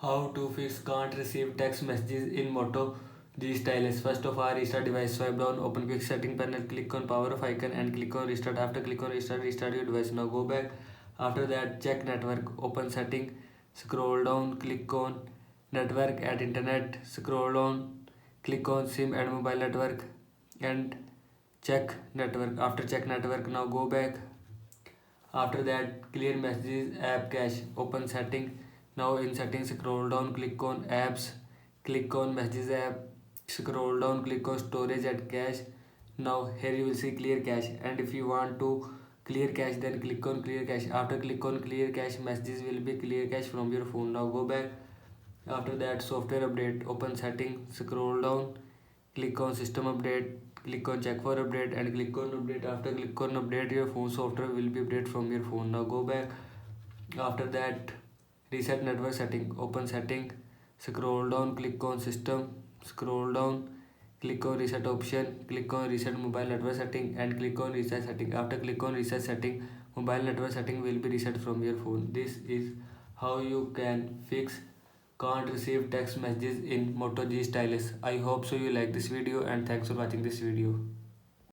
How to fix can't receive text messages in Moto G Stylus. First of all, restart device. Swipe down, open quick setting panel, click on power off icon and click on restart. After click on restart, restart your device. Now go back. After that, check network, open setting, scroll down, click on network at internet, scroll down, click on SIM and mobile network and check network. After check network, now go back. After that, clear messages, app cache, open setting. Now in settings, scroll down, click on apps, click on messages app, scroll down, click on storage and cache. Now here you will see clear cache, and if you want to clear cache, then click on clear cache. After click on clear cache, messages will be clear cache from your phone. Now go back. After that, software update, open setting, scroll down, click on system update, click on check for update and click on update. After click on update, your phone software will be updated from your phone. Now go back. After that, reset network setting, open setting, scroll down, click on system, scroll down, click on reset option, click on reset mobile network setting and click on reset setting. After click on reset setting, mobile network setting will be reset from your phone. This is how you can fix can't receive text messages in Moto G Stylus. I hope so you like this video and thanks for watching this video.